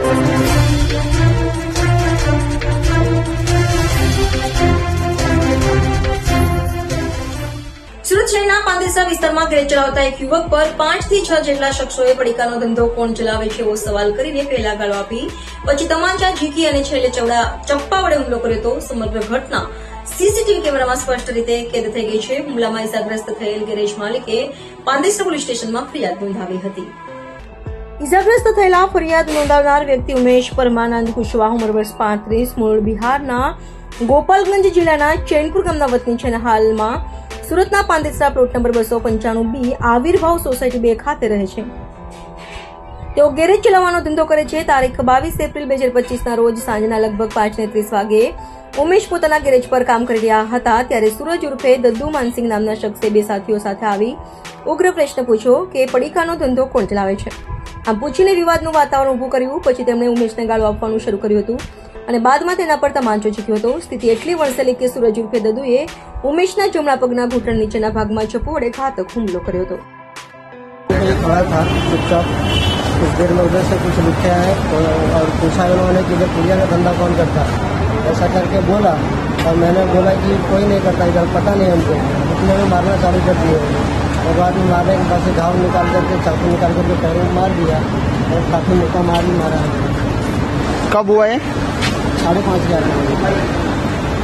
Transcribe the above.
સુરત શહેરના પાંદેસરા વિસ્તારમાં ગેરેજ ચલાવતા એક યુવક પર 5 થી 6 જેટલા શખ્સોએ પડીકાનો ધંધો કોણ ચલાવે છે એવો સવાલ કરીને પહેલા ગાળો આપી પછી તમાચા ઝીકી અને છેલ્લે ચપ્પા વડે હુમલો કર્યો હતો. સમગ્ર ઘટના સીસીટીવી કેમેરામાં સ્પષ્ટ રીતે કેદ થઈ ગઈ છે. હુમલામાં ઇજાગ્રસ્ત થયેલ ગેરેજ માલિકે પાંદેસરા પોલીસ સ્ટેશનમાં ફરિયાદ નોંધાવી હતી. ઇજાગ્રસ્ત થયેલા ફરિયાદ નોંધાવનાર વ્યક્તિ ઉમેશ પરમાનંદ કુશવાહ, ઉંમર વર્ષ 35, મૂળ બિહારના ગોપાલગંજ જિલ્લાના ચૈનપુર ગામના વતની છે અને હાલમાં સુરતના Pandesara plot number 295B Avirbhav society 2 ખાતે રહે છે. તેઓ ગેરેજ ચલાવવાનો ધંધો કરે છે. તારીખ 22 એપ્રિલ 2025 રોજ સાંજના લગભગ 5:30 વાગે ઉમેશ પોતાના ગેરેજ પર કામ કરી રહ્યા હતા ત્યારે સૂરજ ઉર્ફે દદ્દુ માનસિંગ નામના શખ્સે 2 સાથીઓ સાથે આવી ઉગ્ર પ્રશ્ન પૂછ્યો કે પડીકાનો ધંધો કોણ ચલાવે છે. આમ પૂછીને વિવાદનું વાતાવરણ ઉભું કર્યું. પછી તેમણે ઉમેશને ગાળો આપવાનું શરૂ કર્યું હતું અને બાદમાં તેના પર તમાચો ઝીક્યો હતો. સ્થિતિ એટલી વણસેલી કે સૂરજ ઉર્ફે દદ્દુએ उमेशना जमना पगना घूंटण नीचेना भागमां चप्पू वडे घातक हुमलो कर्यो हतो. खड़ा था चुपचाप. कुछ देर में उधर से कुछ लिखे है और पूछा उन्होंने कि इधर पुलिया का धंधा कौन करता है, ऐसा करके बोला और मैंने बोला कि कोई नहीं करता इधर, पता नहीं हमको. इतने में मारना चालू कर दिए और बाद में मारने के बाद से घाव निकाल करके चाकू निकाल करके पैरों में मार दिया और काफी मुक्का मारा. कब हुआ है? 5:30 बजे.